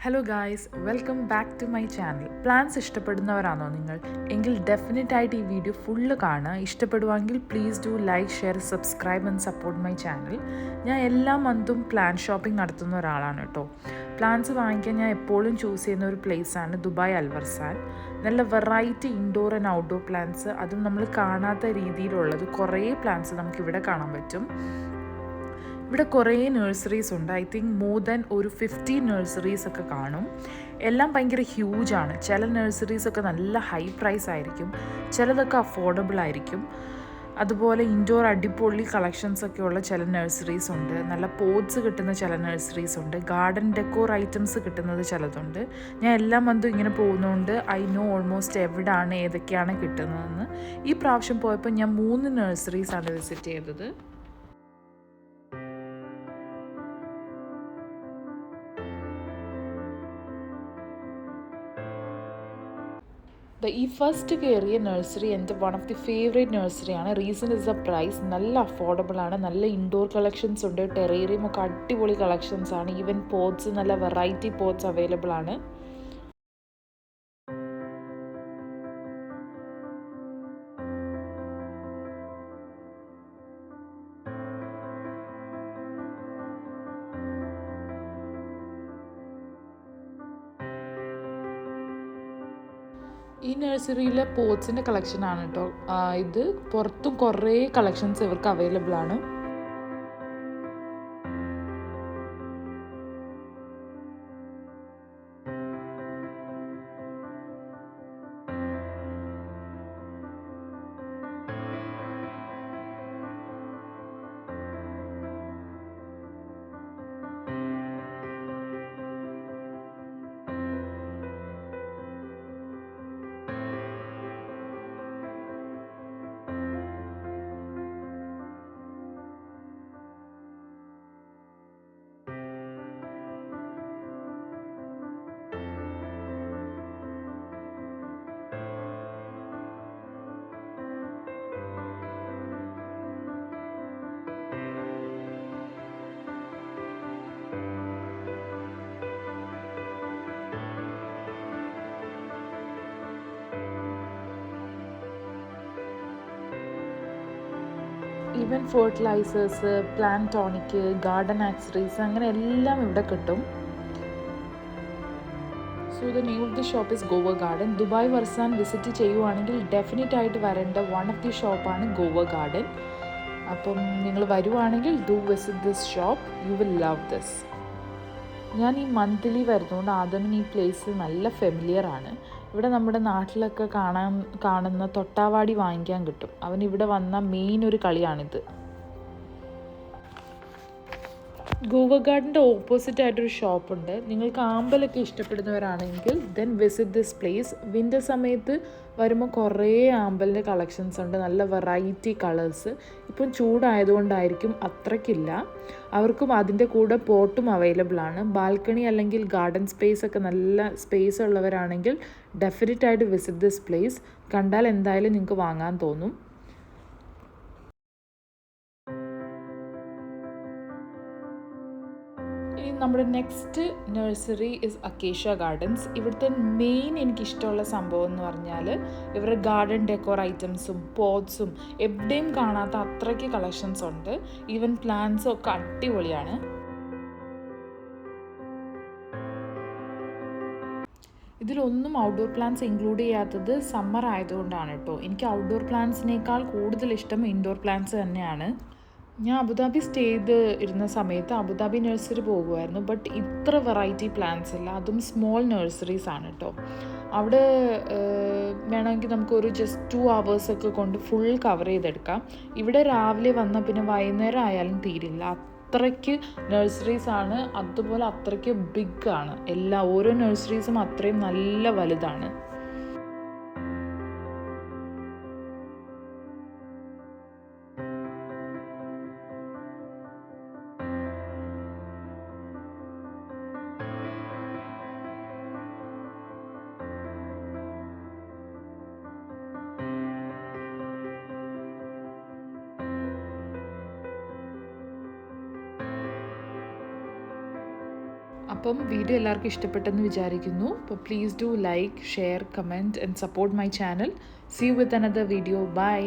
Hello guys, welcome back to my channel. Plants ഇഷ്ടപ്പെടുന്നവരാണോ നിങ്ങൾ? എങ്കിൽ ഡെഫിനറ്റായിട്ട് ഈ വീഡിയോ ഫുള്ള് കാണുക. ഇഷ്ടപ്പെടുവാണെങ്കിൽ please do like, share, subscribe and support my channel. ഞാൻ എല്ലാ മന്തും പ്ലാൻ ഷോപ്പിംഗ് നടത്തുന്ന ഒരാളാണ് കേട്ടോ. പ്ലാൻസ് വാങ്ങിക്കാൻ ഞാൻ എപ്പോഴും ചൂസ് ചെയ്യുന്ന ഒരു പ്ലേസാണ് ദുബായ് അൽവർസാൻ. നല്ല variety indoor and outdoor plants, അതും നമ്മൾ കാണാത്ത രീതിയിലുള്ളത് കുറേ പ്ലാൻസ് നമുക്കിവിടെ കാണാൻ പറ്റും. ഇവിടെ കുറേ നഴ്സറീസ് ഉണ്ട്. ഐ തിങ്ക് മോർ ദാൻ ഒരു 50 നഴ്സറീസ് ഒക്കെ കാണും. എല്ലാം ഭയങ്കര ഹ്യൂജാണ്. ചില നഴ്സറീസൊക്കെ നല്ല ഹൈ പ്രൈസ് ആയിരിക്കും, ചിലതൊക്കെ അഫോർഡബിൾ ആയിരിക്കും. അതുപോലെ ഇൻഡോർ അടിപൊളി കളക്ഷൻസൊക്കെ ഉള്ള ചില നഴ്സറീസ് ഉണ്ട്. നല്ല പോട്ട്സ് കിട്ടുന്ന ചില നഴ്സറീസ് ഉണ്ട്. ഗാർഡൻ ഡെക്കോർ ഐറ്റംസ് കിട്ടുന്നത് ചിലതുണ്ട്. ഞാൻ എല്ലാ മന്തും ഇങ്ങനെ പോകുന്നതുകൊണ്ട് ഐ നോ ഓൾമോസ്റ്റ് എവിടെയാണ് ഏതൊക്കെയാണ് കിട്ടുന്നതെന്ന്. ഈ പ്രാവശ്യം പോയപ്പോൾ ഞാൻ 3 നഴ്സറീസാണ് വിസിറ്റ് ചെയ്തത്. ഈ ഫസ്റ്റ് കയറിയ നഴ്സറി എൻ്റെ വൺ ഓഫ് ദി ഫേവറേറ്റ് നഴ്സറിയാണ്. Reason is the price. നല്ല അഫോർഡബിൾ ആണ്. നല്ല ഇൻഡോർ കളക്ഷൻസ് ഉണ്ട്. ടെറേറിയം ഒക്കെ അടിപൊളി കളക്ഷൻസ് ആണ്. ഈവൻ പോട്ട്സ്, നല്ല വെറൈറ്റി പോട്ട്സ് അവൈലബിൾ ആണ്. ഈ നഴ്സറിയിലെ പോട്ട്സിൻ്റെ കളക്ഷനാണ് കേട്ടോ ഇത്. പുറത്തും കുറേ കളക്ഷൻസ് ഇവർക്ക് അവൈലബിൾ ആണ്. Even fertilisers, plant tonic, garden accessories, അങ്ങനെ എല്ലാം ഇവിടെ കിട്ടും. So the name of the shop is Goa garden. Dubai Warsan visit ചെയ്യുവാണെങ്കിൽ ഡെഫിനറ്റ് ആയിട്ട് വരേണ്ട വൺ ഓഫ് ദി ഷോപ്പാണ് ഗോവ ഗാർഡൻ. അപ്പം നിങ്ങൾ വരുവാണെങ്കിൽ do visit this shop, you will love this. ഞാൻ ഈ മന്ത്ലി വരുന്നതുകൊണ്ട് ആദമിന് ഈ പ്ലേസ് നല്ല ഫെമിലിയർ ആണ്. ഇവിടെ നമ്മുടെ നാട്ടിലൊക്കെ കാണുന്ന തൊട്ടാവാടി വാങ്ങിക്കാൻ കിട്ടും. അവൻ ഇവിടെ വന്ന മെയിൻ ഒരു കളിയാണിത്. ഗോവ ഗാർഡൻ്റെ ഓപ്പോസിറ്റ് ആയിട്ടൊരു ഷോപ്പുണ്ട്. നിങ്ങൾക്ക് ആമ്പലൊക്കെ ഇഷ്ടപ്പെടുന്നവരാണെങ്കിൽ then visit this place. Winter സമയത്ത് വരുമ്പോൾ കുറേ ആമ്പലിൻ്റെ കളക്ഷൻസ് ഉണ്ട്, നല്ല വെറൈറ്റി കളേഴ്സ്. ഇപ്പം ചൂടായതുകൊണ്ടായിരിക്കും അത്രയ്ക്കില്ല. അവർക്കും അതിൻ്റെ കൂടെ പോട്ടും അവൈലബിൾ ആണ്. ബാൽക്കണി അല്ലെങ്കിൽ ഗാർഡൻ സ്പേസ് ഒക്കെ നല്ല സ്പേസ് ഉള്ളവരാണെങ്കിൽ ഡെഫിനറ്റായിട്ട് വിസിറ്റ് ദിസ് പ്ലേസ്. കണ്ടാൽ എന്തായാലും നിങ്ങൾക്ക് വാങ്ങാൻ തോന്നും. നമ്മുടെ next nursery is acacia gardens. ഇവിടുത്തെ മെയിൻ എനിക്കിഷ്ടമുള്ള സംഭവം എന്ന് പറഞ്ഞാൽ ഇവരുടെ ഗാർഡൻ ഡെക്കോർ ഐറ്റംസും പോട്ട്സും എവിടെയും കാണാത്ത അത്രയ്ക്ക് കളക്ഷൻസ് ഉണ്ട്. ഈവൻ പ്ലാന്റ്സും ഒക്കെ അടിപൊളിയാണ്. ഇതിലൊന്നും ഔട്ട്ഡോർ പ്ലാന്റ്സ് ഇൻക്ലൂഡ് ചെയ്യാത്തത് സമ്മർ ആയതുകൊണ്ടാണ് കേട്ടോ. എനിക്ക് ഔട്ട്ഡോർ പ്ലാന്റ്സിനേക്കാൾ കൂടുതൽ ഇഷ്ടം ഇൻഡോർ പ്ലാന്റ്സ് തന്നെയാണ്. ഞാൻ അബുദാബി സ്റ്റേ ചെയ്ത് ഇരുന്ന സമയത്ത് അബുദാബി നഴ്സറി പോകുമായിരുന്നു. ബട്ട് ഇത്ര വെറൈറ്റി പ്ലാന്റ്സ് ഇല്ല. അതും സ്മോൾ നഴ്സറീസ് ആണ് കേട്ടോ. അവിടെ വേണമെങ്കിൽ നമുക്കൊരു ജസ്റ്റ് 2 hours ഒക്കെ കൊണ്ട് ഫുൾ കവർ ചെയ്തെടുക്കാം. ഇവിടെ രാവിലെ വന്നാൽ പിന്നെ വൈകുന്നേരം ആയാലും തീരില്ല. അത്രയ്ക്ക് നഴ്സറീസ് ആണ്. അതുപോലെ അത്രയ്ക്ക് ബിഗ് ആണ്. ഓരോ നഴ്സറീസും അത്രയും നല്ല വലുതാണ്. അപ്പം വീഡിയോ എല്ലാവർക്കും ഇഷ്ടപ്പെട്ടെന്ന് വിചാരിക്കുന്നു. അപ്പോൾ please do like, share, comment and support my channel. See you with another video. By.